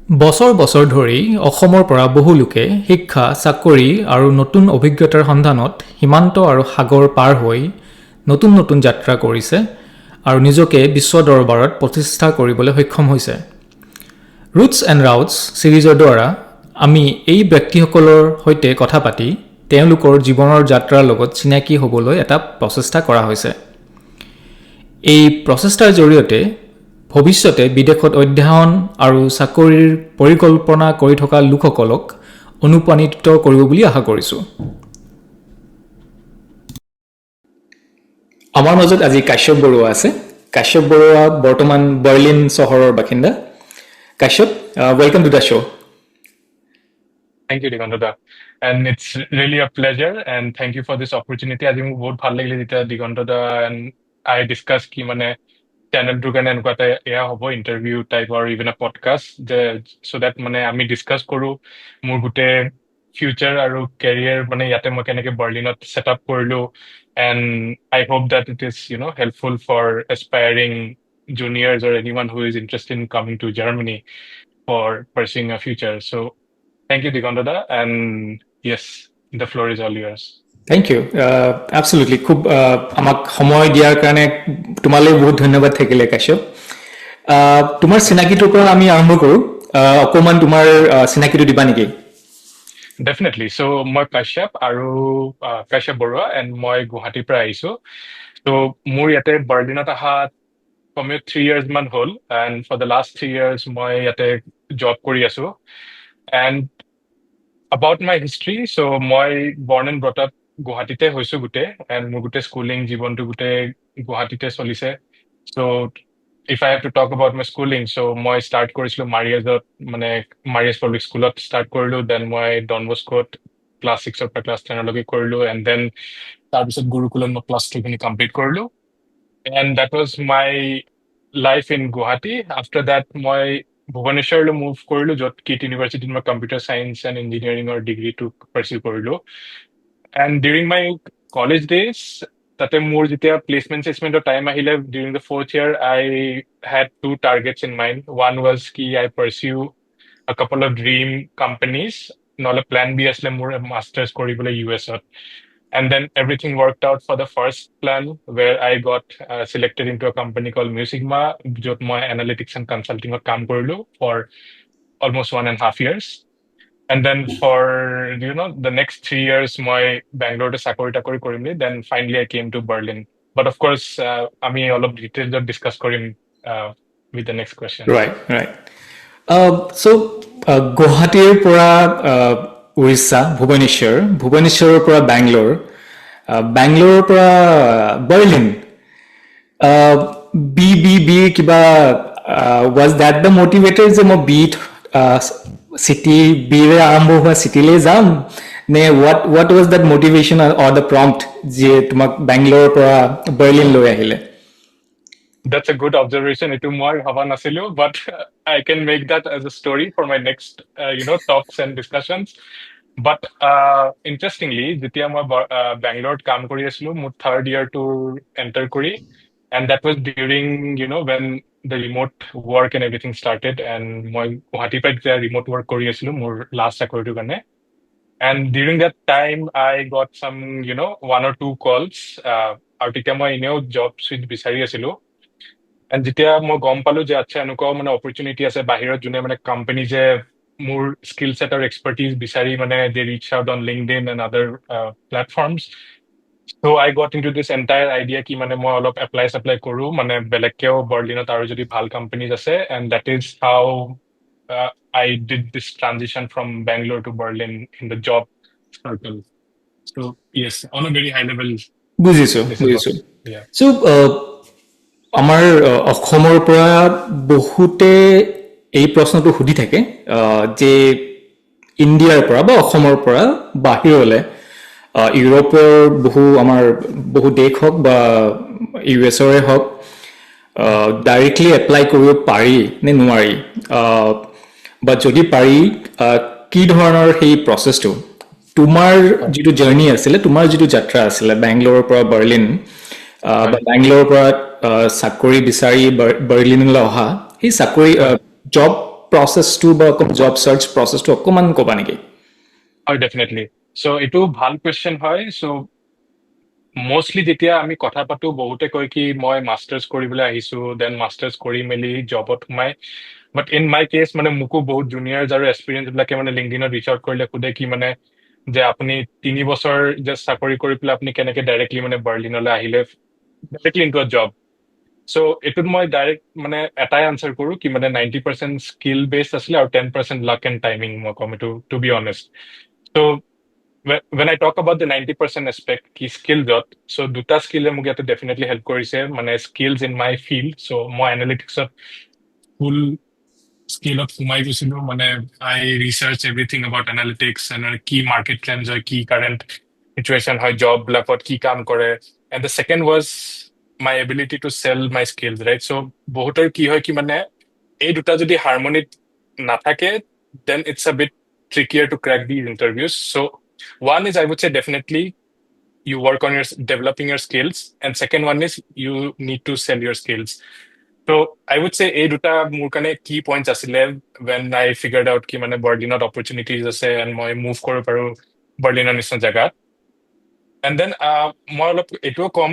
বছৰ বছৰ ধৰি অসমৰ পৰা বহু লোকে শিক্ষা, চাকৰি আৰু নতুন অভিজ্ঞতাৰ সন্ধানত সীমান্ত আৰু সাগৰ পাৰ হৈ নতুন নতুন যাত্ৰা কৰিছে আৰু নিজকে বিশ্ব দৰবাৰত প্ৰতিষ্ঠা কৰিবলৈ সক্ষম হৈছে। ৰুটছ এণ্ড ৰাউটছ ছিৰিজৰ দ্বাৰা আমি এই ব্যক্তিসকলৰ সৈতে কথা পাতি তেওঁলোকৰ জীৱনৰ যাত্ৰাৰ লগত চিনাকি হ'বলৈ এটা প্ৰচেষ্টা কৰা হৈছে। এই প্ৰচেষ্টাৰ জৰিয়তে ভৱিষ্যতে বিদেশত অধ্যয়ন আৰু চাকৰিৰ পৰিকল্পনা কৰি থকা লোকসকলক অনুপ্ৰাণিত কৰিব বুলি আশা কৰিছোঁ। আমাৰ মাজত আজি কাশ্যপ বৰুৱা আছে। কাশ্যপ বৰুৱা বৰ্তমান বাৰ্লিন চহৰৰ বাসিন্দা। Kashyap, welcome to the show. Thank you, Digantada. And it's really a pleasure. And thank you for this opportunity. I think বহুত ভাল লাগিলে যেতিয়া Digantada and I discuss কি মানে চেনেলটোৰ কাৰণে এনেকুৱা এটা এয়া হ'ব ইণ্টাৰভিউ টাইপ আৰু even a podcast so that মানে আমি ডিছকাছ কৰোঁ মোৰ গোটেই ফিউচাৰ আৰু কেৰিয়াৰ মানে ইয়াতে মই কেনেকৈ বাৰ্লিনত ছেট আপ কৰিলোঁ and I hope that it is helpful for aspiring juniors or anyone who is interested in coming to Germany for pursuing a future. So thank you, Digantada, and yes, the floor is all yours. Thank you. Absolutely. খুব আমাক সময় দিয়াৰ কাৰণে তোমালৈ বহুত ধন্যবাদ থাকিলে কাশ্যপ। তোমাৰ চিনাকিটোৰ পৰা আমি আৰম্ভ কৰোঁ। অকণমান তোমাৰ চিনাকিটো দিবা নেকি? Definitely. So মই কাশ্যপ আৰু কাশ্যপ বৰুৱা and মই গুৱাহাটীৰ পৰা আহিছোঁ। So মোৰ ইয়াতে বাৰ্লিনত অহা কমেও 3 years মান হ'ল and for the last 3 years মই ইয়াতে জব কৰি আছোঁ। And about my history, so মই born and brought up গুৱাহাটীতে হৈছোঁ গোটেই and মোৰ গোটেই স্কুলিং জীৱনটো গোটেই গুৱাহাটীতে চলিছে। So if I have to talk about my schooling, so মই start কৰিছিলোঁ মাৰিয়াজত মানে মাৰিয়াজ পাব্লিক স্কুলত start কৰিলোঁ, then মই ডন বস্কোত ক্লাছ 6ৰ পৰা ক্লাছ 10লৈকে কৰিলোঁ and then তাৰপিছত গুৰুকুলত মই ক্লাছ 2 খিনি কমপ্লিট কৰিলোঁ and that was my life in Guwahati. After that মই ভুৱনেশ্বৰলৈ মুভ কৰিলোঁ য'ত কিট ইউনিভাৰ্চিটিত মই কম্পিউটাৰ চায়েন্স এণ্ড ইঞ্জিনিয়াৰিঙৰ ডিগ্ৰীটো পাৰ্চিউ কৰিলোঁ and during my college days তাতে মোৰ যেতিয়া প্লেচমেণ্টৰ টাইম আহিলে during the 4th year I had 2 targets in mind. One was কি I pursue a couple of dream companies, নহ'লে plan B আছিলে মোৰ মাষ্টাৰ্ছ কৰিবলৈ US-ত. And then everything worked out for the first plan where I got selected into a company called Musigma, য'ত মই analytics and consulting-ত কাম কৰিলোঁ for almost 1.5 years. And then for the next 3 years মই বেংগলোৰতে চাকৰি কৰিম then finally I came to Berlin. But of course আমি অলপ ডিটেইলত discuss কৰিম with the next question. Right. So গুৱাহাটীৰ পৰা উৰিষ্যা, ভুৱনেশ্বৰৰ পৰা বেংগলোৰৰ পৰা বাৰ্লিন, বি কিবা was that the motivator যে মই চিটি বিৰে আৰম্ভ হোৱা চিটিলৈ যাম নে what was that motivation or the prompt যে তোমাক বেংগলোৰৰ পৰা বাৰ্লিন লৈ আহিলে? That's a good observation. Itu moi bhaba nasilu, but I can make that as a story for my next talks and discussions. But interestingly, যেতিয়া মই Bangalore কাম কৰি আছিলোঁ মোৰ 3rd year to enter কৰি and that was during when the remote work and everything started and মই গুৱাহাটীৰ পৰা যেতিয়া remote work কৰি আছিলোঁ মোৰ last চাকৰিটোৰ কাৰণে and during that time I got some 1 or 2 calls আৰু তেতিয়া মই এনেও job switch বিচাৰি আছিলোঁ and যেতিয়া মই গম পালোঁ যে আচ্ছা এনেকুৱা মানে opportunity আছে বাহিৰত যোনে মানে company যে মোৰ skill set আৰু expertise বিচাৰি মানে they reach out on LinkedIn and other platforms. So I got into this entire idea কি মানে মই অলপ apply কৰোঁ মানে বেলেগকেও বাৰ্লিনত আৰু যদি ভাল companies আছে and that is how I did this transition from Bangalore to Berlin in the job circle. So yes, on a very high level. বুজিছোঁ. Yeah. So আমাৰ অসমৰ পৰা বহুতে এই প্ৰশ্নটো সুধি থাকে যে ইণ্ডিয়াৰ পৰা বা অসমৰ পৰা বাহিৰলৈ ইউৰোপৰ আমাৰ বহু দেশ হওক বা ইউএছৰে হওক ডাইৰেক্টলি এপ্লাই কৰিব পাৰি নে নোৱাৰি বা যদি পাৰি কি ধৰণৰ সেই প্ৰচেছটো তোমাৰ যিটো জাৰ্নি আছিলে তোমাৰ যিটো যাত্ৰা আছিলে বেংগলোৰৰ পৰা বাৰ্লিন বা বেংগলোৰৰ পৰা চাকৰি বিচাৰি বাৰ্লিনলৈ অহা সেই চাকৰি জব প্ৰচেছটো বা জব চাৰ্চ প্ৰচেছটো অকণমান ক'বা নেকি? হয় ডেফিনেটলি। চ' এইটো ভাল কুৱেশ্যন হয়। চ' মষ্টলি যেতিয়া আমি কথা পাতো বহুতে কয় কি মই মাষ্টাৰ্ছ কৰিবলৈ আহিছো, দেন মাষ্টাৰ্ছ কৰি মেলি জবত সোমাই। বাট ইন মাই কেছ মানে মোকো বহুত জুনিয়ৰ্ছ আৰু এক্সপিৰিয়েঞ্চ বিলাকে মানে লিংকডিনত ৰিচ আউট কৰিলে সোধে কি মানে যে আপুনি 3 বছৰ জাষ্ট চাকৰি কৰি পেলাই আপুনি কেনেকে ডাইৰেক্টলি মানে বাৰ্লিনলৈ আহিলে ডাইৰেক্টলি ইনটু আ জব। চ' এইটোত মই ডাইৰেক্ট মানে এটাই আনচাৰ কৰো কি মানে 90% স্কিল বেছড আছিলে আৰু 10% লাক এণ্ড টাইমিং মই ক'ম এইটো, টু বি অনেষ্ট। চ' when I talk about the 90% aspect কি স্কিলছত, চ' দুটা স্কিলে মোক ইয়াতে ডেফিনেটলি হেল্প কৰিছে, মানে স্কিলছ ইন মাই ফিল্ড। চ' মই এনালিটিক্সত ফুল স্কিলত সোমাই গৈছিলো, মানে I research everything about analytics, কি মাৰ্কেট ট্ৰেণ্ডছ হয়, কি কাৰেণ্ট চিটুৱেশ্যন হয়, জব বিলাকত কি কাম কৰে। And the second was my ability to চেল মাই স্কিলছ, ৰাইট? চ' বহুতৰ কি হয় কি মানে এই দুটা যদি হাৰমনিত নাথাকে, then it's a bit trickier to crack these interviews. So one is, I would say, definitely you work on your developing your skills, and second one is you need to sell your skills. So I would say এই দুটা মোৰ কাৰণে key points আছিলে when I figured out কি মানে বাৰ্লিনত opportunities আছে and মই move কৰিব পাৰো বাৰ্লিনৰ নিচিনা জেগাত. And then মই অলপ এইটোও কম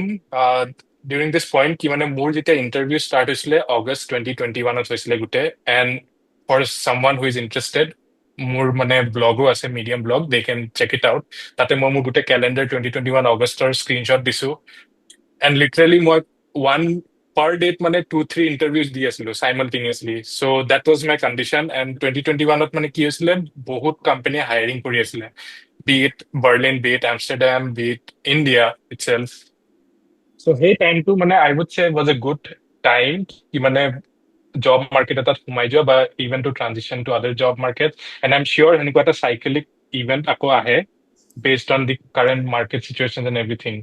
during this point কি মানে মোৰ যেতিয়া ইণ্টাৰভিউ ষ্টাৰ্ট হৈছিলে অগষ্ট 2021 হৈছিলে গোটেই, and for someone who is interested, মোৰ মানে ব্লগো আছে, medium blog, they can check it out. তাতে মই মোৰ গোটেই কেলেণ্ডাৰ 2021 অগষ্টৰ স্ক্ৰীনশ্বট দিছো, and literally মই one per date মানে 2-3 ইণ্টাৰভিউজ দি আছিলো simultaneously. So that was my condition. And 2021 মানে কি হৈছিলে, বহুত কোম্পানীয়ে হায়াৰিং কৰি আছিলে, be it Berlin, be it Amsterdam, be it India itself. So সেই টাইমটো মানে I would say was a good time কি মানে জব মাৰ্কেট এটাত সোমাই যোৱা বা even to transition to other job market. And I am sure সেনেকুৱা এটা চাইকেলিক ইভেণ্ট আকৌ আহে based on the current market situation and everything.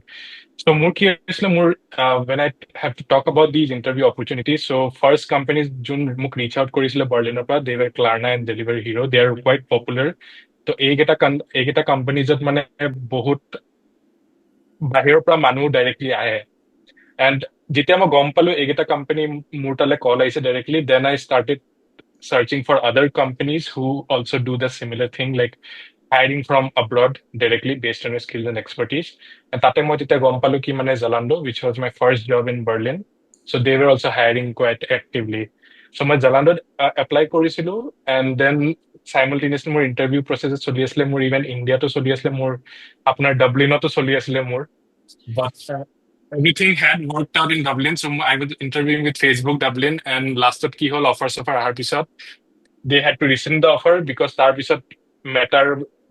So' মোৰ কি হৈছিলে, মোৰ when I have to talk about these interview opportunities, so first companies যোন মোক ৰিচ আউট কৰিছিলে বাৰ্লিনৰ পৰা, they were Klarna and Delivery Hero. They are quite popular. তো এইকেইটা কোম্পানীজত মানে বহুত বাহিৰৰ পৰা মানুহ ডাইৰেক্টলি আহে। এণ্ড যেতিয়া মই গম পালো এইকেইটা কোম্পানী মোৰ তালৈ কল আহিছে directly, then I started searching for other companies who also do the similar thing, like hiring from abroad directly based on your skills and expertise. And তাতে মই তেতিয়া গম পালো কি মানে Zalando, which was my first job in Berlin, so they were also hiring quite actively. So মই Zalandoত apply কৰিছিলো, and then simultaneously মোৰ interview process চলি আছিলে, মোৰ ইভেন ইণ্ডিয়াতো চলি আছিলে, মোৰ আপোনাৰ ডাবলিনতো চলি আছিলে মোৰ। But everything had worked out in Dublin. So I was interviewing with Facebook Dublin, and lastত কি হ'ল, offers অহাৰ পিছত they had to rescind the offer because তাৰ পিছত মেটাৰ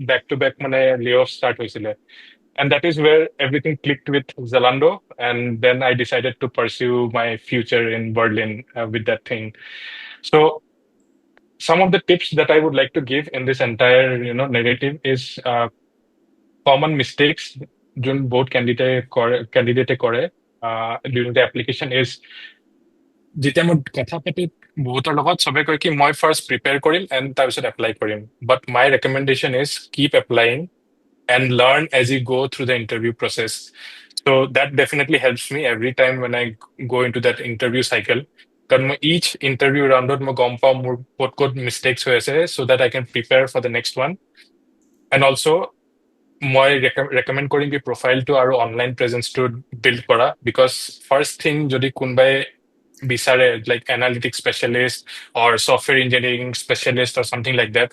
back to back মানে layoff start হৈছিলে. And that is where everything clicked with Zalando, and then I decided to pursue my future in Berlin with that thing. So some of the tips that I would like to give in this entire narrative is common mistakes যোন বহুত কেণ্ডিডেটে কৰে during the application is, যেতিয়া মই কথা পাতি বহুতৰ লগত চবে কয় কি মই ফাৰ্ষ্ট প্ৰিপেয়াৰ কৰিম এণ্ড তাৰপিছত apply Karim, but my recommendation is keep applying and learn as you go through the interview process. So that definitely helps me every time when I go into that interview cycle. Because each interview round মই গম পাওঁ মোৰ ক'ত mistakes হৈ আছে, so that I can prepare for the next one. And also মই recommend কৰিম কি প্ৰফাইলটো আৰু অনলাইন প্ৰেজেন্সটো বিল্ড কৰা, বিকজ ফাৰ্ষ্ট থিং যদি কোনোবাই বিচাৰে like analytics specialist or software engineering specialist or something like that,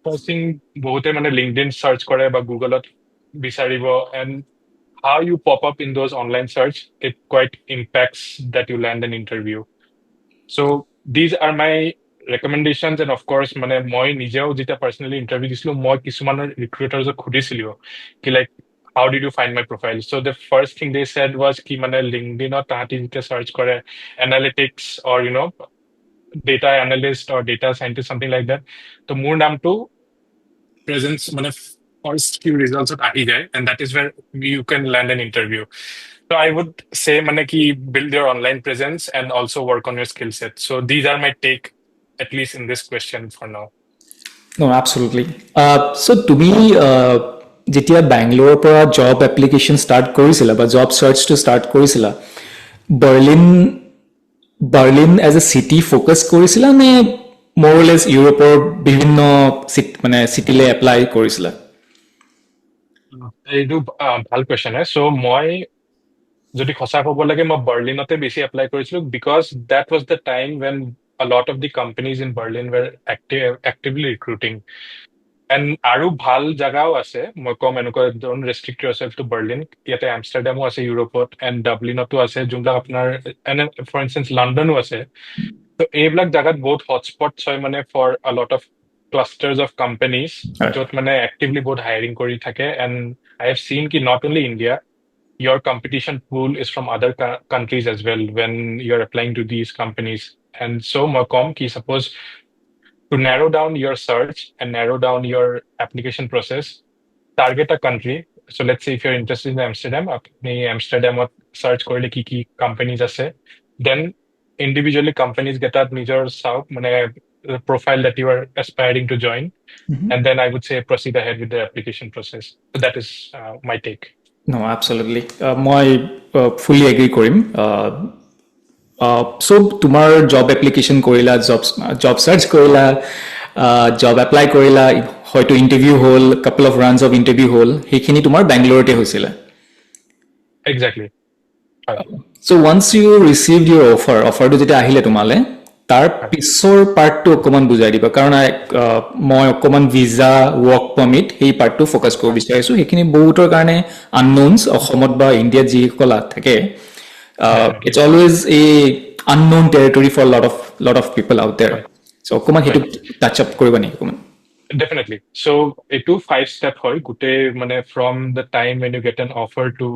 first thing বহুতে মানে LinkedIn search কৰে বা গুগলত বিচাৰিব, and how you pop up in those online search, it quite impacts that you land an interview. So these are my recommendations, and of course মানে মই নিজেও যেতিয়া personally interview দিছিলো, মই কিছুমানৰ recruitersক সুধিছিলো কি like how did you find my profile? So the first thing they said was কি মানে LinkedInত তাহাঁতি যেতিয়া search কৰে analytics or data analyst or data scientist, something like that, তো মোৰ নামটো presence মানে first few results আহি যায়, and that is where you can land an interview. So I would say মানে কি build your online presence and also work on your skill set. So these are my take, at least in this question for now. No, absolutely. So তুমি যেতিয়া বেংগলোৰৰ পৰা job application start কৰিছিলা বা job চাৰ্চটো start কৰিছিলা, Berlin as a চিটি focus কৰিছিলা নে more or less ইউৰোপৰ বিভিন্ন মানে চিটিলে এপ্লাই কৰিছিলা? এইটো ভাল কুৱেশ্যন হয়। চ' মই যদি সঁচা ক'ব লাগে মই বাৰ্লিনতে বেছি এপ্লাই কৰিছিলো because that was the time when a lot of the companies in Berlin were actively recruiting. And আৰু ভাল জাগাও আছে মই কম এনেকুৱা don't restrict yourself to Berlin ইয়াতে আমষ্টাৰডামো আছে ইউৰোপত এণ্ড ডাবলিনতো আছে যোনবিলাক আপোনাৰ এনে ফৰ ইনষ্টেন্স লণ্ডনো আছে তো এইবিলাক জাগাত বহুত হটস্পটছ হয় মানে for a lot of clusters of companies হয়। য'ত মানে actively বহুত hiring কৰি থাকে and I have seen ki not only India your competition pool is from other countries as well when you're applying to these companies. And so, Macom, ki suppose to narrow down your search and narrow down your application process, target a country. So let's say if you're interested in Amsterdam, apni Amsterdam search korle ki companies ase. Then individually companies get at major south, mane the profile that you are aspiring to join. And then I would say proceed ahead with the application process. So that is my take. No, absolutely. মই fully agree কৰিম। So তোমাৰ job application কৰিলা, job search কৰিলা, job apply কৰিলা, হয়তো interview হ'ল, couple of rounds of interview হ'ল, সেইখিনি তোমাৰ বেংগলোৰতে হৈছিলে। Exactly. So once you received your অফাৰটো যেতিয়া আহিলে তোমালে, তাৰ পিছৰ পাৰ্টটো অকণমান বুজাই দিবা কাৰণ মই অকণমান ভিজা ৱৰ্ক পাৰ্মিট সেই পাৰ্টটো ফ'কাছ কৰিব বিচাৰিছোঁ। সেইখিনি বহুতৰ কাৰণে আনন'নছ অসমত বা ইণ্ডিয়াত যিসকল থাকে it's always a unknown territory for lot of people out there. So অকণমান সেইটো টাচ আপ কৰিবা নেকি অকণমান? Definitely. So এইটো 5-step হয় গোটেই মানে from the time when you get an offer to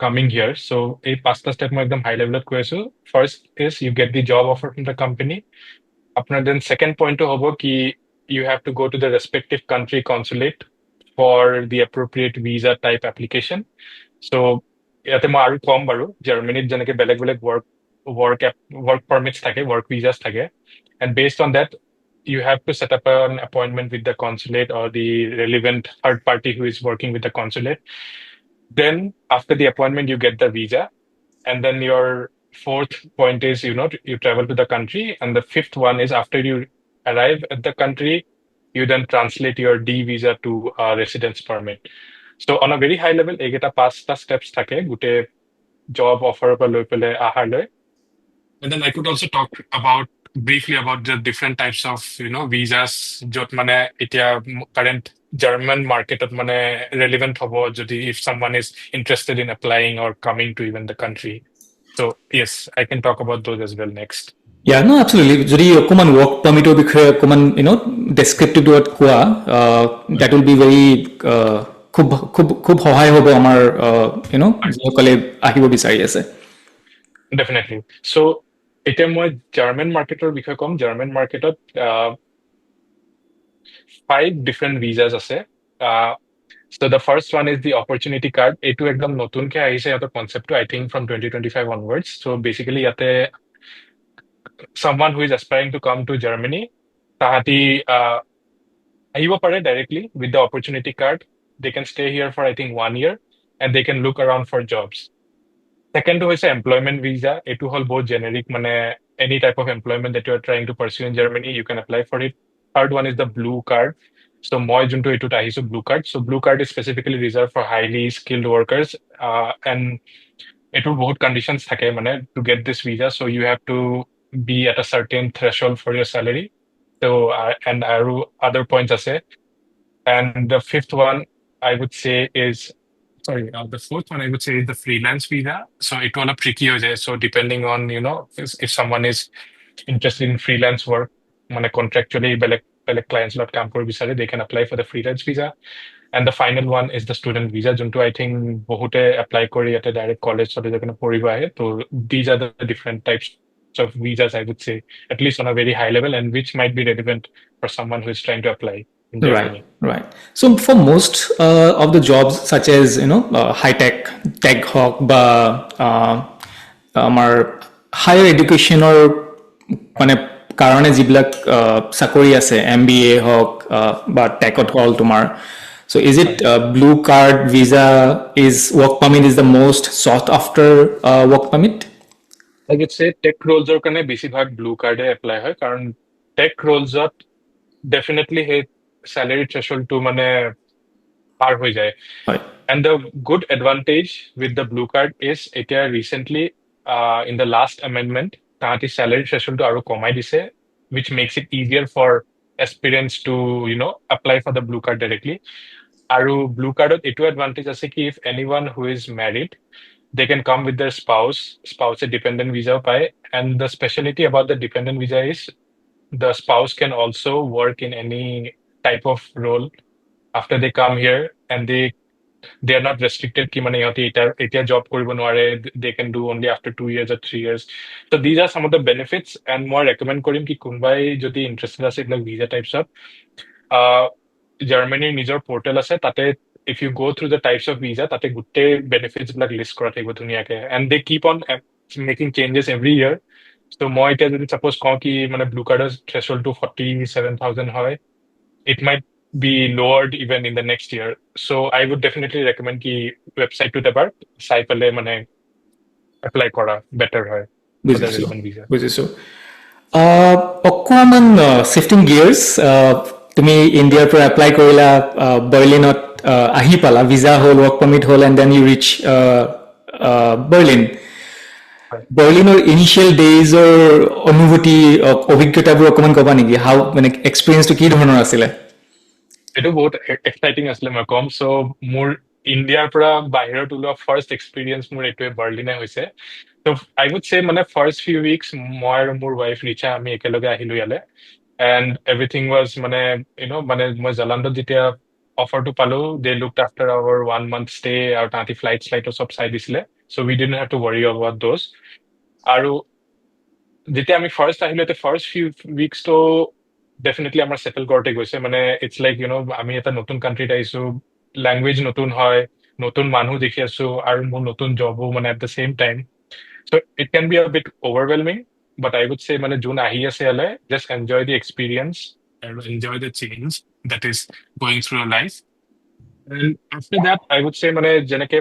coming here. So এই 5টা step মই একদম high levelত কৈ আছো. First is you get the job offer from the company. আপোনাৰ then second point to হ'ব কি you have to go to the respective country consulate for the appropriate visa type application. So ইয়াতে মই আৰু কম বাৰু জাৰ্মানীত যেনেকে বেলেগ বেলেগ work permits থাকে, work visas থাকে. And based on that, you have to set up an appointment with the consulate or the relevant third party who is working with the consulate. Then after the appointment, you get the visa. And then your fourth point is, you travel to the country. And the fifth one is after you arrive at the country, you then translate your D visa to a residence permit. So on a very high level, egeta 5টা steps থাকে গোটেই job offer পৰা লৈ পেলাই আহাৰলৈ. And then I could also talk about briefly about the different types of visas jot mane etia current German market at mane relevant hobo jodi if someone is interested in applying or coming to even the country. So yes, I can talk about those as well next. Yeah, no, absolutely. যদি অকণমান work পাৰ্মিটৰ বিষয়ে অকণমান descriptive word কোৱা, that will be very খুব সহায় হ'ব আমাৰ যিসকলে আহিব বিচাৰি আছে। Definitely. So এতিয়া মই জাৰ্মান মাৰ্কেটৰ বিষয়ে ক'ম। জাৰ্মান মাৰ্কেটত 5 different visas আছে। So the first one is the opportunity card. এইটো একদম নতুনকে আহিছে ইয়াতে কনচেপ্টটো I think from 2025 onwards. So basically ইয়াতে someone who is aspiring to come to Germany তাহাঁতি আহিব পাৰে directly with the opportunity card. They can stay here for I think 1 year and they can look around for jobs. Second হৈছে employment visa. Etu hol bahut generic mane any type of employment that you are trying to pursue in Germany, you can apply for it. Third one is the blue card. So moi junto etut ahisu blue card. So blue card is specifically reserved for highly skilled workers and etu bahut conditions thake mane to get this visa. So you have to be at a certain threshold for your salary. So and other points ase. And the fifth one I would say is the fourth one I would say is the freelance visa. So it will tricky ho jaye. So depending on, if someone is interested in freelance work, mane contractually belek clients lot kaam kor bisare, they can apply for the freelance visa. And the final one is the student visa, junto I think bahute apply kori ate direct college so they can poriba hai. So these are the different types of visas I would say, at least on a very high level, and which might be relevant for someone who is trying to apply. Right. So for most of the jobs, such as high tech hawk, বা আমাৰ higher educationৰ মানে কাৰণে যিবিলাক চাকৰি আছে, MBA হওক বা টেকত হ'ল তোমাৰ, so is it blue card visa is work permit is the most sought after work permit? I would say tech roles or কাৰণে বেছিভাগ blue card apply হয় কাৰণ টেক ৰোলছত ডেফিনেটলি সেই চেলাৰী থ্ৰেচহোল্ডটো মানে পাৰ হৈ যায়। হয় And the good advantage with the blue card is এতিয়া recently in the last amendment তাহাঁতি salary threshold টো আৰু কমাই দিছে, which makes it easier for aspirants to apply for the blue card directly. আৰু blue cardত এইটো advantage আছে কি if anyone who is married they can come with their spouse a dependent visa পায়, and the specialty about the dependent visa is the spouse can also work in any type of role after they come here, and they are not restricted ki mane ইহঁতি এতিয়া job কৰিব নোৱাৰে, they can do only after 2 years or 3 years. So these are some of the benefits, and মই recommend কৰিম কি কোনোবাই যদি interested আছে এইবিলাক visa types of জাৰ্মানীৰ নিজৰ পৰ্টেল আছে, তাতে if you go through the types of visa তাতে গোটেই benefits বিলাক list কৰা থাকিব ধুনীয়াকে, and they keep on making changes every year. So মই এতিয়া যদি suppose কওঁ কি মানে blue cardৰ threshold টো 47,000 হয়, it might be lowered even in the next year. So I would definitely recommend ki website to ebar sai pele mane apply kora better hoy for the বুজিছোঁ relevant visa. বুজিছোঁ অকণমান shifting gears তুমি ইণ্ডিয়াৰ পৰা apply কৰিলা বাৰ্লিনত আহি পালা visa হ'ল ৱৰ্ক পাৰ্মিট হ'ল and then you reach Berlin Right. বাৰ্লিনৰ ইনিচিয়েল ডেইজৰ অনুভূতি অভিজ্ঞতাবোৰ অকণমান ক'বা নেকি হাউ মানে এক্সপিৰিয়েঞ্চটো কি ধৰণৰ আছিলে Etu bahut exciting asle moi kom. So mur India pra bahirat ulwa first experience mur etue Berlin e hoise. So I would say mane first few weeks moi aru mur wife Richa ami ekeloge ahilu yale, and everything was mane moi Zalando jetia offer to palu, they looked after our 1 month stay, our tanti flight sob sai disile, so we didn't have to worry about those. Aru যেতিয়া আমি first আহিলো তে first few weeks তো definitely আমাৰ settle কৰোতে গৈছে, মানে it's like আমি এটা নতুন কাণ্ট্ৰিত আহিছো, লেংগুৱেজ নতুন হয়, নতুন মানুহ দেখি আছো, আৰু মোৰ নতুন জবো মানে at the same time. So' it can be a bit overwhelming, but I would say মানে যোন আহি আছে ইয়ালে জাষ্ট এনজয় দি এক্সপিৰিয়েঞ্চ আৰু enjoy the change that is going through your life. And after that I would say মানে যেনেকে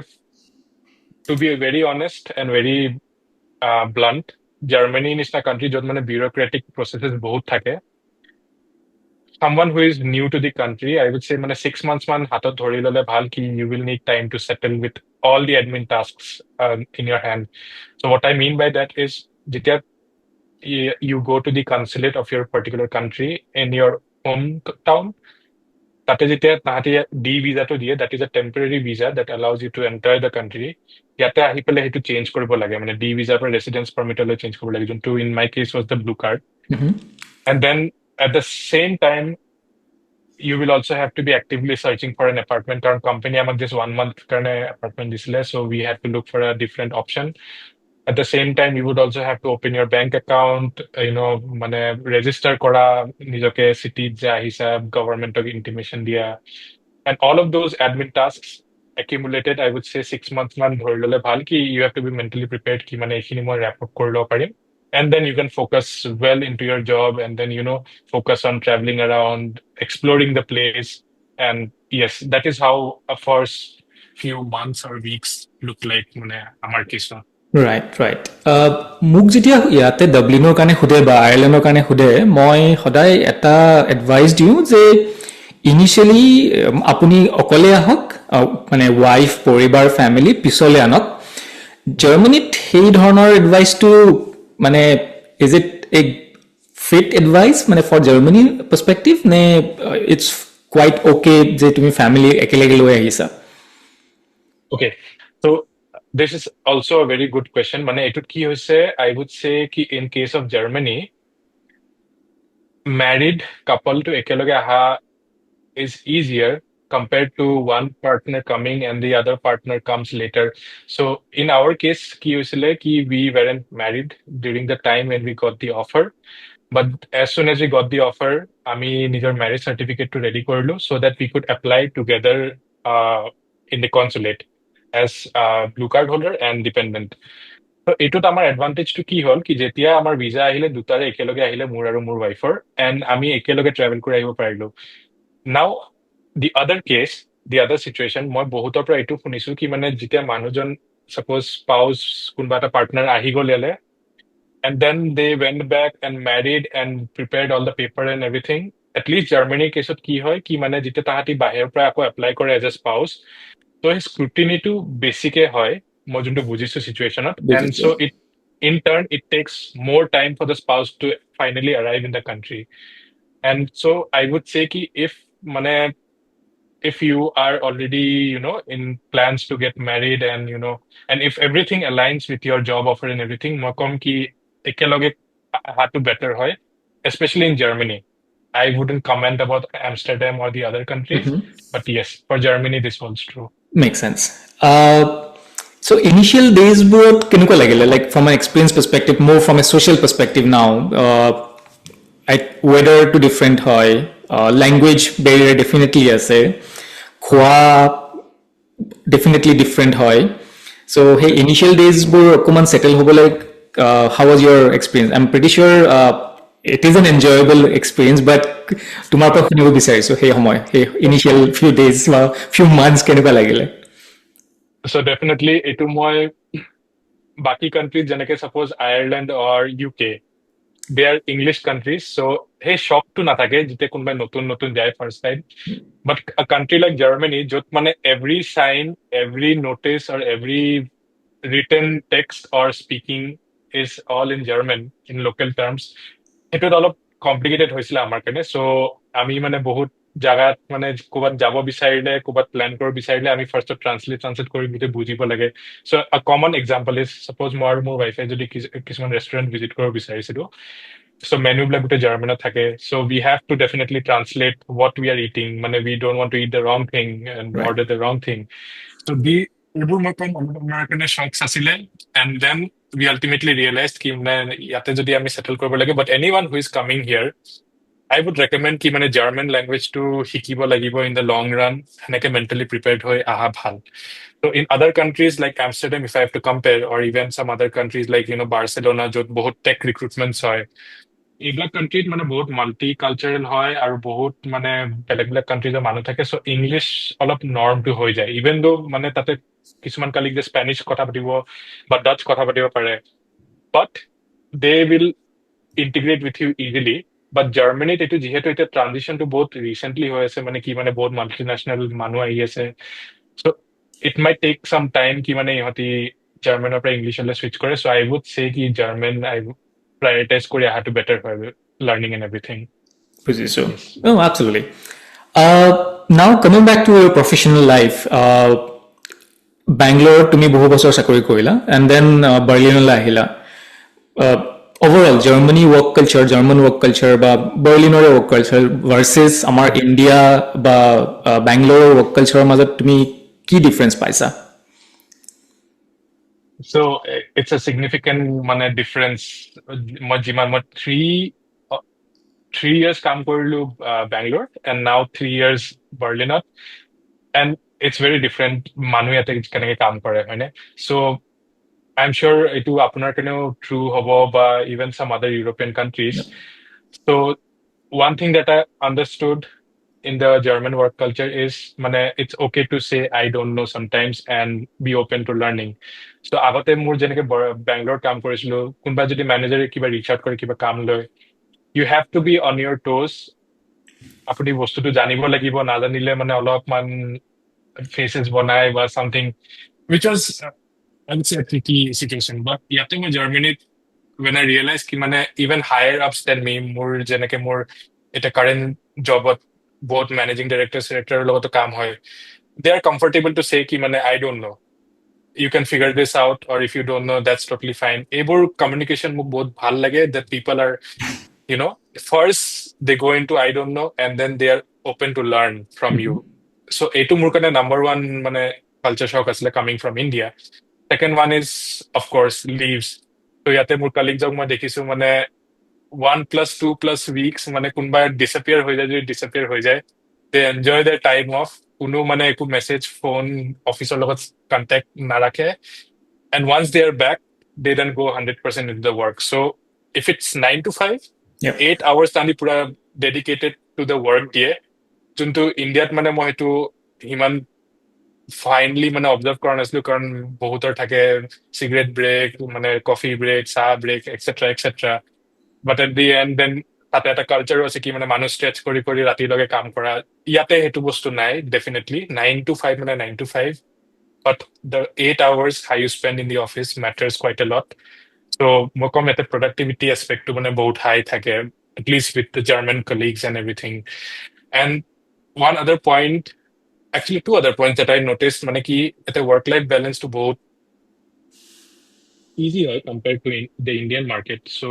to be very honest and very blunt, Germany নিচিনা country য'ত মানে বিউৰক্ৰেটিক প্ৰচেছেছ বহুত থাকে, someone who is new to the country, I would say মানে 6 months man hatot dhori lole bhal ki you will need time to settle with all the admin tasks in your hand. So what I mean by that is যেতিয়া you go to the consulate of your particular country in your hometown, তাতে যেতিয়া তাহাঁতি D ভিজাটো দিয়ে, that is a temporary visa that allows you to enter the country. ইয়াতে আহি পেলাই সেইটো change কৰিব লাগে, মানে ডি ভিজাৰ পৰা ৰেচিডেন্স পাৰ্মিটলৈ চেঞ্জ কৰিব লাগে, যোনটো in my case was the blue card. And then at the same time, you will also have to be actively searching for an apartment. Our company amak just 1 month karne apartment disle, so we had to look for a different option. At the same time, you would also have to open your bank account, mane register kora nijoke city je ahisa, government of intimation dia, and all of those admin tasks accumulated, I would say 6 months man dhori lole bhal ki you have to be mentally prepared ki mane ekhini moi wrap up kori lo parim, and then you can focus well into your job, and then focus on traveling around, exploring the place. And yes, that is how a first few months or weeks look like mane amar case. Right right মোক যেতিয়া ইয়াতে ডাবলিনৰ কাৰণে সোধে বা আয়াৰলেণ্ডৰ কাৰণে সোধে, মই সদায় এটা এডভাইচ দিওঁ যে ইনিচিয়েলি আপুনি অকলে আহক, মানে ৱাইফ পৰিবাৰ ফেমিলি পিছলৈ আনক। জাৰ্মানীত সেই ধৰণৰ এডভাইচটো মানে is it a fit advice মানে ফৰ জাৰ্মানী পাৰ্চপেক্টিভ, নে ইটছ কোৱাইট অ'কে যে তুমি ফেমিলি একেলগে লৈ আহিছা? Okay, so this is also a very good question. Mane etut ki hoise, I would say ki in case of Germany, married couple to ekeloge aha is easier compared to one partner coming and the other partner comes later. So in our case, ki hoisile ki we weren't married during the time when we got the offer. But as soon as we got the offer, আমি নিজৰ marriage certificate to ready কৰিলো so that we could apply together in the consulate as blue card holder and dependent. So এইটোত আমাৰ এডভান্টেজটো কি হ'ল কি যেতিয়া আমাৰ ভিজা আহিলে দুটাৰে একেলগে আহিলে, মোৰ আৰু মোৰ ৱাইফৰ, এণ্ড আমি একেলগে ট্ৰেভেল কৰি আহিব পাৰিলো। নাও দি আদাৰ কেছ, দি আদাৰ চিটুৱেশ্যন, মই বহুতৰ পৰা এইটো শুনিছো কি মানে যেতিয়া মানুহজন ছাপ'জ স্পাউচ কোনোবা এটা পাৰ্টনাৰ আহি গ'ল ইয়ালে, and then they went back and married and prepared all the paper and everything. At least Germany case কি হয় কি মানে যেতিয়া তাহাঁতি বাহিৰৰ পৰা আকৌ এপ্লাই কৰে এজ এ স্পাউচ ত' সেই স্ক্ৰুটিনিটো বেছিকে হয় মই যোনটো বুজিছো চিটুৱেশ্যনত এণ্ড বুজিছো so' it in turn it takes more time for the spouse to finally arrive in the country and so' I would say কি ইফ মানে if you are already in plans to get married and and if everything aligns with your job offer and everything মই কম কি একেলগে হাতটো better হয় especially in Germany. I wouldn't comment about Amsterdam or the other countries, but yes, for Germany this holds true. Makes sense. So initial days বোৰত কেনেকুৱা লাগিলে like from an experience perspective more from a social perspective now weather to different হয় language barrier definitely আছে খোৱা definitely different হয় so hey initial days বোৰ অকমান settle হ'বলৈ how was your experience I'm pretty sure it is an enjoyable experience but তোমাৰ পৰা শুনিব বিচাৰিছো সেই সময় সেই initial few days বা few months কেনেকুৱা লাগিলে So definitely এইটো মই বাকি countries যেনেকে suppose Ireland or UK they are English countries so সেই shockটো নাথাকে যেতিয়া কোনোবাই নতুন নতুন যায় first time but a country like Germany য'ত মানে every sign every notice or every written text or speaking is all in German in local terms সেইটোত অলপ কমপ্লিকেটেড হৈছিলে আমাৰ কাৰণে চ' আমি মানে বহুত জাগাত মানে ক'ৰবাত যাব বিচাৰিলে ক'ৰবাত প্লেন কৰিব বিচাৰিলে আমি ফাৰ্ষ্টত ট্ৰান্সলেট কৰি গোটেই বুজিব লাগে চ' আ কমন এক্সাম্পল ইজ ছাপ'জ মই আৰু মোৰ ৱাইফে যদি কিছুমান ৰেষ্টুৰেণ্ট ভিজিট কৰিব বিচাৰিছিলো চ' মেনুবিলাক গোটেই জাৰ্মানত থাকে so' we have to definitely translate what we are eating মানে we don't want to eat the wrong thing and right order the wrong thing so' এইবোৰ মই কম আমাৰ কাৰণে শ্বকছ আছিলে and then we ultimately realized ki মানে ইয়াতে যদি আমি settle কৰিব লাগে but anyone who is coming here I would recommend ki মানে German language to শিকিব লাগিব in the long run সেনেকে mentally prepared হৈ আহা ভাল so in other countries like Amsterdam if I have to compare or even some other countries like Barcelona য'ত বহুত tech recruitments হয় এইবিলাক কাণ্ট্ৰিত মানে বহুত মাল্টি কালচাৰেল হয় আৰু বহুত মানে বেলেগ বেলেগ কাণ্ট্ৰিজৰ মানুহ থাকে চ' ইংলিছ অলপ নৰ্মটো হৈ যায় ইভেন দো মানে তাতে কিছুমান কালিক যে স্পেনিছ কথা পাতিব বা ডাচ কথা পাতিব পাৰে but they will integrate with you easily but জাৰ্মানীত এইটো যিহেতু এতিয়া ট্ৰানজিশ্যনটো বহুত ৰিচেণ্টলি হৈ আছে মানে কি মানে বহুত মাল্টি নেশ্যনেল মানুহ আহি আছে চ' ইট মাইট টেক চাম টাইম কি মানে ইহঁতি জাৰ্মানৰ পৰা ইংলিছলৈ চুইচ কৰে চ' আই উড চে কি জাৰ্মান আই prioritize কৰি অহাটো better হয় learning and everything. বুজিছো Yes. oh absolutely now coming back to your professional life Bangalore তুমি বহু বছৰ চাকৰি কৰিলা and then বাৰ্লিনলৈ আহিলা overall Germany work culture German work culture বা বাৰ্লিনৰ work culture versus আমাৰ ইণ্ডিয়া বা Bangalore work culture মাজত তুমি কি difference পাইছা So it's a significant মানে difference মই যিমান মই three years কাম কৰিলো Bangalore and now 3 years Berlinত and it's very different মানুহ ইয়াতে কেনেকে কাম কৰে হয়নে so I'm sure এইটো আপোনাৰ কাৰণেও true হ'ব বা even some other European countries so one thing that I understood in the German work culture is মানে it's okay to say I don't know sometimes and be open to learning. So আগতে মোৰ যেনেকে বেংগলোৰ কাম কৰিছিলো কোনোবা যদি মেনেজাৰে কিবা rich out কৰে কিবা কাম লয় you have to be on your toes আপুনি বস্তুটো জানিব লাগিব নাজানিলে মানে অলপমান faces বনাই বা something which was I would say a tricky situation but ইয়াতে মই জাৰ্মানীত when I realized ki মানে even higher ups than me মোৰ যেনেকে মোৰ এটা current জবত both managing director director লগতো কাম হয় they are comfortable to say ki মানে I don't know you can figure this out or if you don't know that's totally fine এইবোৰ communication মোক বহুত ভাল লাগে that people are first they go into I don't know and then they are open to learn from you so এইটো মোৰ কাৰণে number one মানে culture shock আছিলে coming from India second one is of course leaves so ইয়াতে মোৰ colleagues মই দেখিছো মানে 1+2+weeks মানে কোনোবা disappear হৈ যায় যদি disappear হৈ যায় they enjoy their time off কোনো মানে একো মেছেজ ফোন অফিচৰ লগত কণ্টেক্ট নাৰাখে and once they are back they then go 100% into the work so if it's 9 to 5 yep 8 hours তানি পুৰা dedicated to the work দিয়ে যোনটো ইণ্ডিয়াত মানে মই সেইটো সিমান ফাইনলি মানে অবজাৰ্ভ কৰা নাছিলো কাৰণ বহুতৰ থাকে চিগাৰেট ব্ৰেক মানে কফি ব্ৰেক চাহ break etcetera etcetera but at the end then তাতে এটা কালচাৰো আছে কি মানে মানুহ ষ্ট্ৰেচ কৰি কৰি ৰাতিলৈকে কাম কৰা ইয়াতে সেইটো বস্তু নাই ডেফিনেটলি 9 to 5 মানে 9 to 5 but the 8 hours how you spend in the office matters quite a lot so মই ক'ম ইয়াতে productivity aspectটো মানে বহুত হাই থাকে at least with the German colleagues and everything and one other point actually two other points that I noticed মানে কি ইয়াতে work life balance টো বহুত easy হয় compared to the Indian market so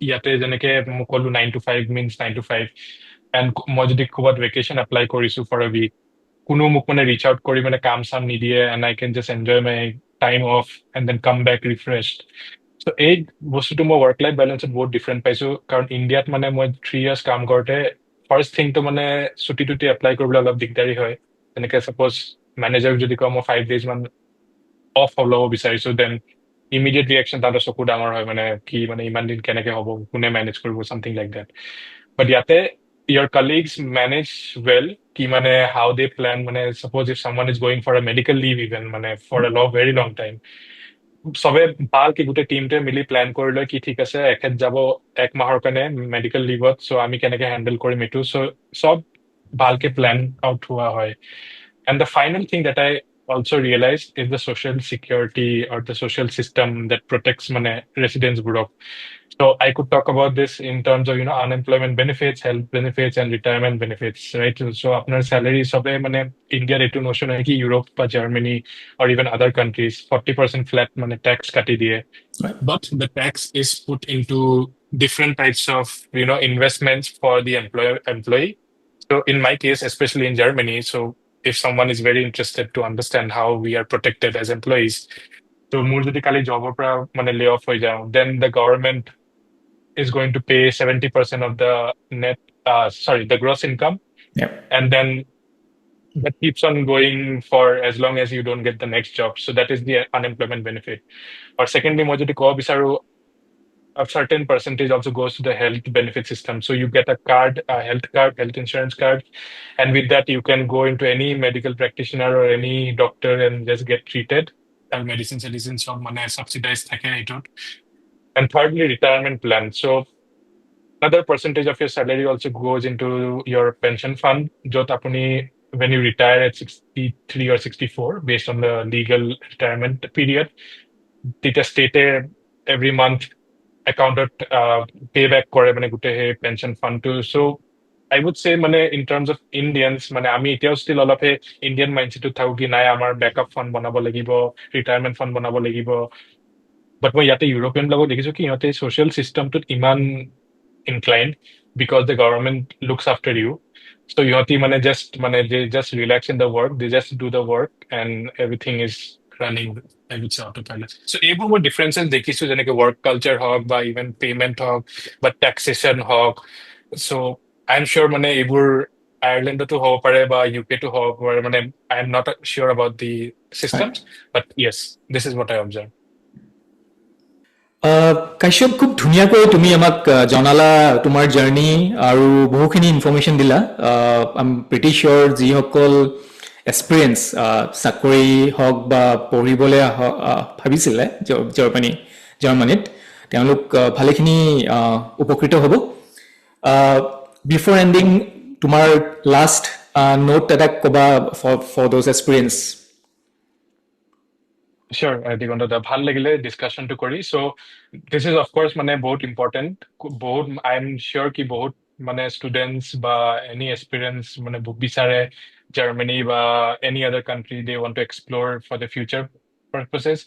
ইয়াতে যেনেকে মই ক'লো 9 to 5 means 9 to 5 এণ্ড মই যদি ক'ৰবাত ভেকেশ্যন এপ্লাই কৰিছো ফৰ এ উইক কোনো মোক মানে ৰিচ আউট কৰি মানে কাম চাম নিদিয়ে and I can just enjoy my time off and then come back refreshed so' এই বস্তুটো মই ৱৰ্ক লাইফ বেলেঞ্চত বহুত ডিফাৰেণ্ট পাইছো কাৰণ ইণ্ডিয়াত মানে মই 3 years কাম কৰোঁতে ফাৰ্ষ্ট থিংটো মানে ছুটি টুটি এপ্লাই কৰিবলৈ অলপ দিগদাৰী হয় যেনেকে ছাপ'জ মেনেজাৰক যদি কওঁ মই 5 days মান অফ ল'ব বিচাৰিছো দেন ইমিডিয়েট ৰিয়েকশ্যন তাহাঁতৰ চকু ডাঙৰ হয় মানে কি মানে ইমান দিন কেনেকে হ'ব কোনে মেনেজ কৰিব চামথিং লাইক দেট বাট ইয়াতে your colleagues manage well কি মানে how they plan মানে suppose if someone is going for a medical leave even মানে for a long very long time চবে ভালকে গোটেই টিমটোৱে মিলি প্লেন কৰি লয় কি ঠিক আছে এখেত যাব 1 মাহৰ কাৰণে মেডিকেল লিভত চ' আমি কেনেকে হেণ্ডেল কৰিম এইটো চ' চব ভালকে প্লেন আউট হোৱা হয় and the final thing that I also realized is the social security or the social system that protects মানে residents বোৰক so I could talk about this in terms of unemployment benefits, health benefits, and retirement benefits, right? So আপনার salary সবে মানে ইন্ডিয়ার এইটো notion হয় কি Europe বা Germany or even other countries 40% flat মানে tax কাটি দিয়ে. Right. But the tax is put into different types of investments for the employee. So in my case, especially in Germany, so if someone is very interested to understand how we are protected as employees, so মোৰ যদি কালি জবৰ পৰা মানে lay off হৈ যাওঁ, then the government is going to pay 70% of the the gross income. Yep. And then that keeps on going for as long as you don't get the next job. So that is the unemployment benefit. Or secondly, মই যদি ক'ব বিচাৰো, a certain percentage also goes to the health benefit system. So you get a card, a health card, health insurance card. And with that, you can go into any medical practitioner or any doctor and just get treated. And medicines সব মানে subsidized থাকে এইটোত. And thirdly, retirement plan. So another percentage of your salary also goes into your pension fund, jot apuni when you retire at 63 or 64, based on the legal retirement period. Tita state every month accounted payback kore mane gute he pension fund to. So I would say mane in terms of Indians, mane ami etiao still all of a Indian mindset to thau ki nai amar backup fund banabo lagibo, retirement fund banabo lagibo. But মই ইয়াতে European বিলাকক দেখিছো কি ইহঁতে social system টোত ইমান inclined because the government looks after you. So ইহঁতি মানে they just relax in the work, they just do the work and everything is running I would say autopilot. So এইবোৰ মই differences দেখিছো যেনেকে work culture হওক বা even payment হওক বা taxation হওক. So I'm sure মানে এইবোৰ আয়াৰলেণ্ডতো হ'ব পাৰে বা ইউকেতো হ'ব পাৰে মানে I'm not sure about the Right. systems, but yes, this is what I observe. Kashyap খুব ধুনীয়াকৈ তুমি আমাক জনালা তোমাৰ জাৰ্নি আৰু বহুখিনি ইনফৰ্মেশ্যন দিলা আই এম প্ৰিটি চিয়'ৰ যিসকল এক্সপিৰিয়েঞ্চ চাকৰি হওক বা পঢ়িবলৈ ভাবিছিলে জাৰ্মানীত তেওঁলোক ভালেখিনি উপকৃত হ'ব বিফৰ এণ্ডিং তোমাৰ লাষ্ট নোট এটা ক'বা for those experience Sure, Diganta, ভাল লাগিলে ডিসকাশনটো কৰি so this is of course মানে বহুত important বহুত I'm sure কি বহুত মানে students বা any experience মানে বিচাৰে Germany বা any other country they want to explore for the future purposes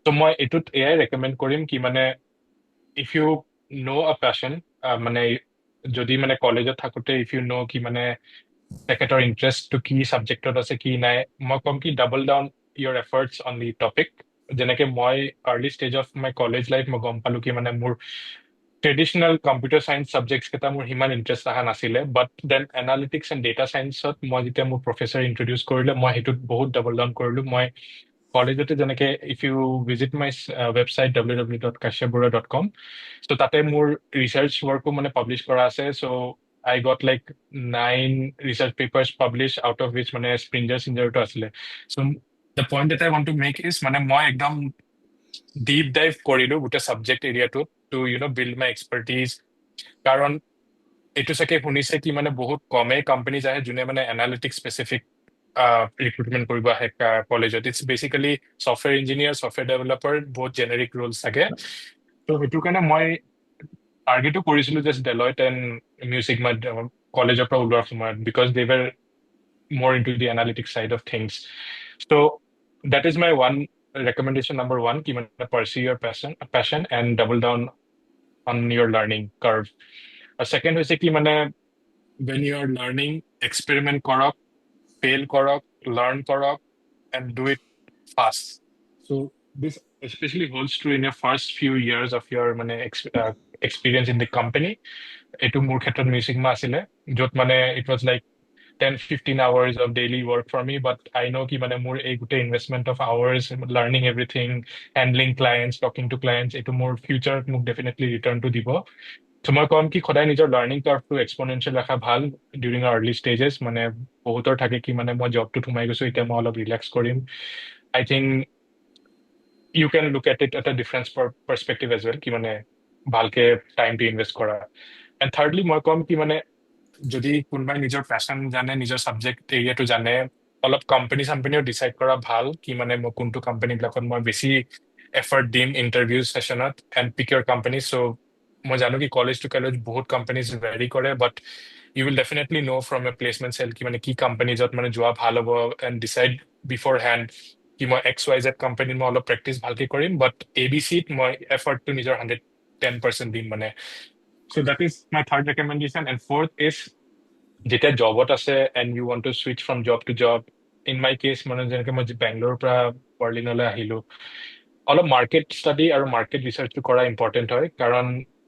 so মই এটোত এয়াই recommend কৰিম কি মানে if you know a passion মানে যদি মানে কলেজত থাকোতে if you know কি মানে তেখেতৰ ইণ্টাৰেষ্টটো কি ছাবজেক্টত আছে কি নাই মই কম কি double down your efforts on the topic যেনেকে মই early stage of my college life মই গম পালো কি মানে মোৰ ট্ৰেডিশ্যনেল কম্পিউটাৰ চায়েন্স ছাবজেক্টছ কেইটা মোৰ সিমান ইণ্টাৰেষ্ট অহা নাছিলে but then analytics and data চায়েন্সত মই যেতিয়া মোৰ প্ৰফেচাৰ ইণ্ট্ৰডিউচ কৰিলে মই সেইটোত বহুত ডাবল ডাউন কৰিলো মই কলেজতে যেনেকে if you visit my website www.kashyapbarua.com so' তাতে মোৰ ৰিচাৰ্চ ৱৰ্কো মানে পাব্লিছ কৰা আছে চ' I got like 9 research papers published, out of which মানে Springer Singer to asile. So the point that I want to make is মানে মই একদম deep dive কৰিলো গোটেই subject area to build my expertise. কাৰণ এইটো চাগে শুনিছে কি মানে বহুত কমেই কোম্পানীজ আহে যোনে মানে এনালিটিক্স স্পেচিফিক ৰিক্ৰুটমেণ্ট কৰিব আহে কলেজত it's basically software engineer software developer বহুত জেনেৰিক ৰোলছ থাকে ত' সেইটো কাৰণে মই টাৰ্গেটো কৰিছিলো জাষ্ট ডেলইট এণ্ড মিউজিক কলেজৰ পৰা ওলোৱাৰ সময়ত because they were more into the analytics side of things. So that is my one recommendation number one, ki mane pursue your passion and double down on your learning curve. A second hoise ki mane when you are learning, experiment korok, fail korok, learn korok, and do it fast. So this especially holds true in your first few years of your experience in the company. Etu mur khetrat music ma asile jot mane it was like 10-15 hours of daily work for me, but I know ki mane more a good investment of hours, learning everything, handling clients, talking to clients, etu more future muk definitely return to dibo. So মই কম কি সদায় নিজৰ learning কাৰ্ভটো এক্সপনেনচিয়েল ৰাখা ভাল during early stages মানে বহুতৰ থাকে কি মানে মই জবটোত সোমাই গৈছো এতিয়া মই অলপ ৰিলেক্স কৰিম I think you can look at it at a difference perspective as well কি মানে ভালকে টাইমটো ইনভেষ্ট কৰা এণ্ড থাৰ্ডলি মই কম কি মানে যদি কোনোবাই নিজৰ পেশ্যন জানে নিজৰ ছাবজেক্ট এৰিয়াটো জানে অলপ কোম্পানী চাম্পানীও ডিচাইড কৰা ভাল কি মানে মই কোনটো কোম্পানীবিলাকত মই বেছি এফৰ্ট দিম ইণ্টাৰভিউ ছেশ্যনত এণ্ড পিক ইয়ৰ কোম্পানী চ' মই জানো কি কলেজ টু কলেজ বহুত কোম্পানীজ ভেৰি কৰে বাট ইউ উইল ডেফিনেটলি ন' ফ্ৰম এ প্লেচমেণ্ট চেল কি মানে কি কোম্পানীজত মানে যোৱা ভাল হ'ব এণ্ড ডিচাইড বিফৰ হেণ্ড কি মই XYZ কোম্পানীত মই অলপ প্ৰেক্টিচ ভালকে কৰিম বাট ABCত মই এফৰ্টটো নিজৰ 110% দিম মানে so' that is my third recommendation and fourth is যেতিয়া জবত আছে and you want to switch from job to job in my case মানে যেনেকে মই বেংগলোৰৰ পৰা বাৰ্লিনলৈ আহিলো অলপ মাৰ্কেট ষ্টাডি আৰু মাৰ্কেট ৰিচাৰ্চটো কৰা ইম্পৰ্টেণ্ট হয় কাৰণ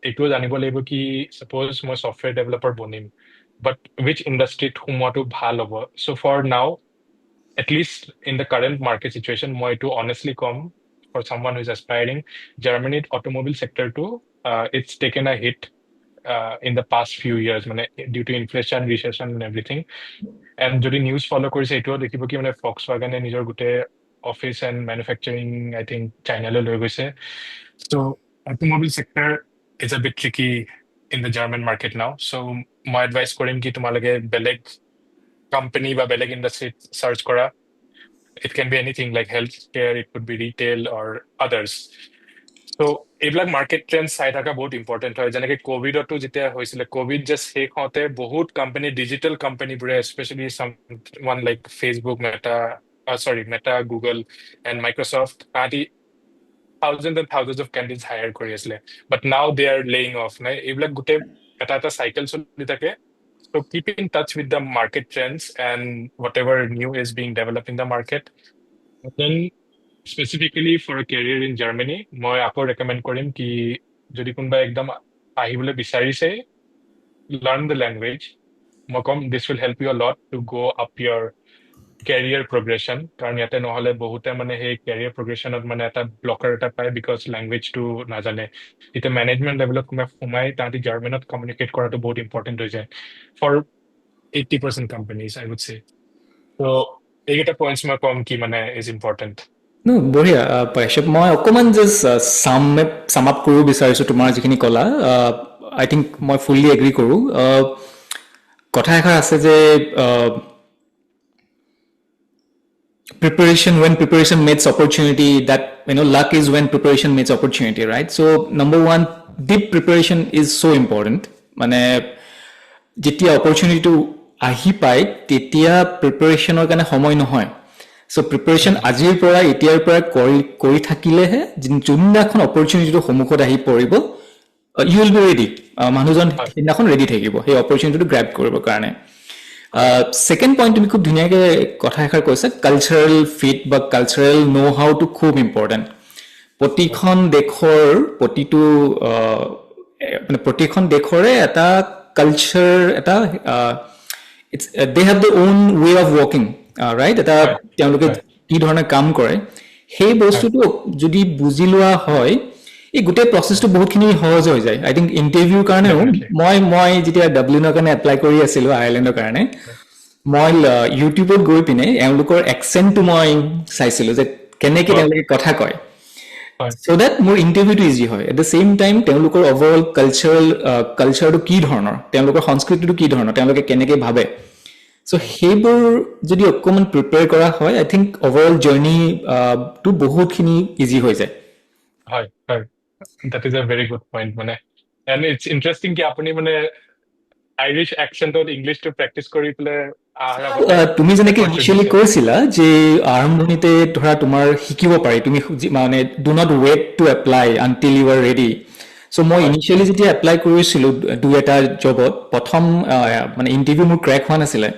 এইটোও জানিব লাগিব কি ছাপ'জ মই ছফ্টৱেৰ ডেভেলপাৰ বনিম বাট উইচ ইণ্ডাষ্ট্ৰীত সোমোৱাটো ভাল হ'ব so' for now at least in the current market situation, মই এইটো honestly com for someone who is aspiring, Germany automobile sector too, it's taken a hit in the past few years, মানে due to inflation, recession and everything. And যদি news follow কৰিছে এইটোও দেখিব কি মানে Volkswagen নিজৰ গোটেই office and manufacturing, I think, China-লৈ লৈ গৈছে. So automobile sector is a bit tricky in the German market now. So মই advise কৰিম কি তোমালোকে বেলেগ company বা বেলেগ ইণ্ডাষ্ট্ৰীত চাৰ্চ কৰা it can be anything like healthcare it could be retail or others so এইবিলাক মাৰ্কেট ট্ৰেন্ড চাই থকা বহুত ইম্পৰ্টেণ্ট হয় যেনেকে কোভিডতো যেতিয়া হৈছিলে কোভিড জাষ্ট শেষ হওঁতে বহুত কোম্পানী ডিজিটেল কোম্পানীবোৰে specially someone like Facebook Meta Google and Microsoft তাহাঁতি thousands and thousands of candidates hire কৰি আছিলে but now they are laying off নাই এইবিলাক গোটেই এটা চাইকেল চলি থাকে so keep in touch with the market trends and whatever new is being developed in the market and then specifically for a career in Germany মই আকৌ recommend কৰিম কি যদি কোনোবা একদম আহিবলৈ বিচাৰিছে learn the language মই কম this will help you a lot to go up your career progression কাৰণ ইয়াতে নহলে বহুতে মানে সেই career progressionত মানে এটা blocker এটা পায় because language টো নাজানে এতিয়া management levelত সোমাই তাহাঁতি জাৰ্মানত communicate কৰাটো বহুত important হৈ যায় for 80% companies I would say so এইকেইটা points মই কম কি মানে is important No, বঢ়িয়া পাইছব মই অকমান জাষ্ট সাম আপ কৰিব বিচাৰিছো তোমাৰ যিখিনি কলা আই থিংক মই ফুল্লি এগ্ৰি কৰো কথা এষাৰ আছে যে preparation when preparation meets opportunity that luck is when preparation meets opportunity right so number one deep preparation is so important মানে যেতিয়া opportunity to আহি পায় তেতিয়া প্ৰিপাৰেচনৰ কাৰণে সময় নহয় so preparation আজিৰ পৰা এতিয়াৰ পৰা কৰি থাকিলেহে যোনদিনাখন opportunity সমুখত আহি পৰিব you will be ready মানুহজন সেইদিনাখন ৰেডি থাকিব সেই opportunity গ্ৰ্যাব কৰিবৰ কাৰণে second point তুমি খুব ধুনীয়াকৈ কথা এষাৰ কৈছা কালচাৰেল ফিট বা কালচাৰেল নো হাউটো খুব ইম্পৰ্টেণ্ট প্ৰতিখন দেশৰে এটা কালচাৰ এটা they have their own way of working right এটা তেওঁলোকে কি ধৰণে কাম কৰে সেই বস্তুটো যদি বুজি লোৱা হয় এই গোটেই প্ৰচেছটো বহুতখিনি সহজ হৈ যায় আই থিংক ইণ্টাৰভিউৰ কাৰণেও Definitely. মই যেতিয়া ডাব্লিনৰ কাৰণে এপ্লাই কৰি আছিলোঁ আয়াৰলেণ্ডৰ কাৰণে মই ইউটিউবত গৈ পিনে এওঁলোকৰ একচেণ্টটো মই চাইছিলোঁ যে কেনেকৈ Wow. তেওঁলোকে কথা কয় হয়, চ' দেট মোৰ ইণ্টাৰভিউটো ইজি হয় এট দ্য ছেইম টাইম তেওঁলোকৰ অভাৰঅল কালচাৰটো কি ধৰণৰ তেওঁলোকৰ সংস্কৃতিটো কি ধৰণৰ তেওঁলোকে কেনেকৈ ভাবে চ' সেইবোৰ যদি অকণমান প্ৰিপেয়াৰ কৰা হয় আই থিংক অভাৰঅল জাৰ্ণিটো বহুতখিনি ইজি হৈ যায় হয়, হয়। That is a very good point মানে and it's interesting কি আপুনি মানে আইৰিছ একচেণ্টত ইংলিছটো প্ৰেক্টিচ কৰি পেলাই অহাৰ আগতে তুমি যেনেকে এফৰ্টটো ইনিচিয়েলি দিছে। কৈছিলা যে আৰম্ভণিতে ধৰা তোমাৰ শিকিব পাৰি তুমি মানে do not wait to apply until you are ready so' মই হয়, ইনিচিয়েলি যেতিয়া এপ্লাই কৰিছিলোঁ দুই এটা জবত প্ৰথম মানে ইণ্টাৰভিউ মোৰ ক্ৰেক হোৱা নাছিলে হয়,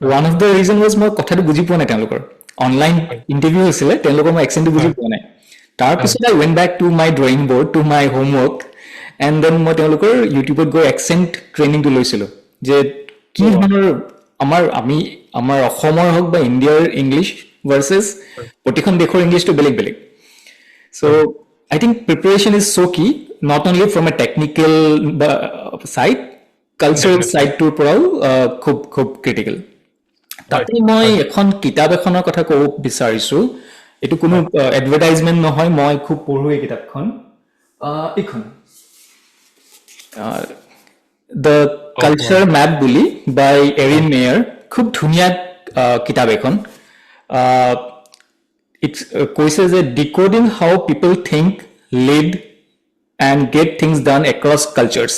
one of the reason was মই কথাটো বুজি পোৱা নাই তেওঁলোকৰ অনলাইন হয়, ইণ্টাৰভিউ হৈছিলে তেওঁলোকৰ মই একচেণ্টটো বুজি হয়, পোৱা নাই হয়, তাৰপিছত I went back to my drawing board to my homework and then মই তেওঁলোকৰ ইউটিউবত গৈ একচেণ্ট ট্ৰেইনিংটো লৈছিলোঁ যে কি অ', ধৰণৰ আমাৰ অসমৰ হওক বা ইণ্ডিয়াৰ ইংলিছ ভাৰ্চেছ হয়, প্ৰতিখন দেশৰ ইংলিছটো বেলেগ বেলেগ চ' হয়, আই থিংক প্ৰিপেৰেশ্যন ইজ চ' কি not only from A technical side cultural definitely, চাইডটোৰ পৰাও খুব খুব ক্ৰিটিকেল হয়, তাতে মই হয়, এখন কিতাপ এখনৰ কথা ক'ব বিচাৰিছোঁ এইটো কোনো হয়, এডভাৰটাইজমেণ্ট নহয় মই খুব পঢ়োঁ এই কিতাপখন এইখন দ্য কওক কালচাৰ বাৰু। মেপ বুলি বাই এৰিন হয়, মেয়াৰ খুব ধুনীয়া কিতাপ এখন কৈছে যে decoding how people think lead and get things done across cultures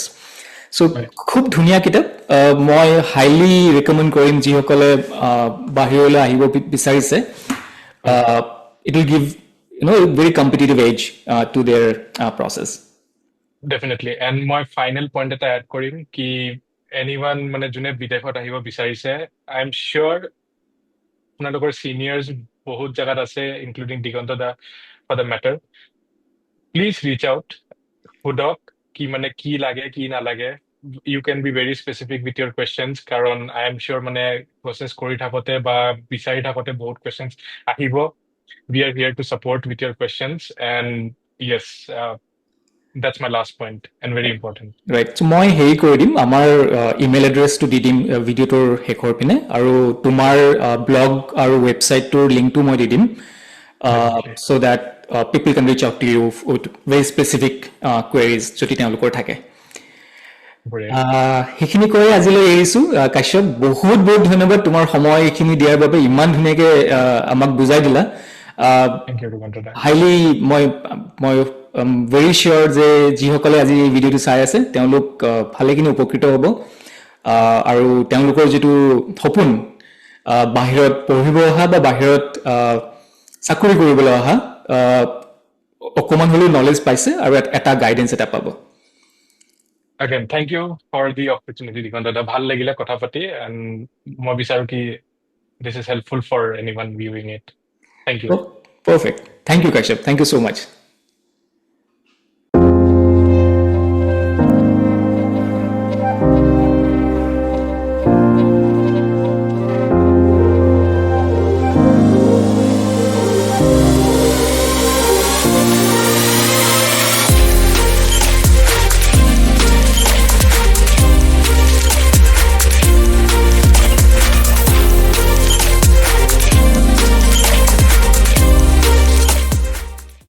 so' হয়, খুব ধুনীয়া কিতাপ মই হাইলি ৰেকমেণ্ড কৰিম যিসকলে বাহিৰলৈ আহিব বিচাৰিছে হয়, it will give very competitive age two there process definitely and মই ফাইনেল পইণ্ট এটা এড কৰিম কি এনিৱান মানে যোনে বিদেশত আহিব বিচাৰিছে আই এম চিয়'ৰ আপোনালোকৰ চিনিয়ৰ্ছ বহুত জেগাত আছে including Diganta the for the matter please rich out সোধক কি মানে কি লাগে কি নালাগে ইউ কেন B very specific with your questions কাৰণ আই এম চিয়'ৰ মানে প্ৰচেছ কৰি থাকোঁতে বা বিচাৰি থাকোঁতে বহুত কুৱেশ্যনছ আহিব we are here to support with your questions and yes that's my last point and very important. Right so' মই হেৰি কৰি দিম আমাৰ ইমেইল এড্ৰেছটো দি দিম ভিডিঅ'টোৰ শেষৰ পিনে আৰু তোমাৰ ব্লগ আৰু ৱেবছাইটটোৰ লিংকটো মই দি দিম Definitely. So' that people can reach out to you with very specific queries যদি তেওঁলোকৰ থাকে Brilliant. সেইখিনি কৈ আজিলৈ এৰিছোঁ কাশ্যপ বহুত বহুত ধন্যবাদ তোমাৰ সময়খিনি দিয়াৰ বাবে ইমান ধুনীয়াকৈ আমাক বুজাই দিলা Thank you, Rugandada. হাইলি মই ভেৰি চিয়'ৰ যে যিসকলে আজি এই ভিডিঅ'টো চাই আছে তেওঁলোক ভালেখিনি উপকৃত হ'ব আৰু তেওঁলোকৰ যিটো সপোন বাহিৰত পঢ়িব অহা বা বাহিৰত চাকৰি কৰিবলৈ অহা অকণমান হ'লেও নলেজ পাইছে আৰু এটা গাইডেঞ্চ এটা পাব Again, thank you for the opportunity, Rugandada. ভাল লাগিলে কথা পাতি and মই বিচাৰো কি this is helpful for anyone viewing it. Thank you. Perfect thank you Kashyap thank you so' much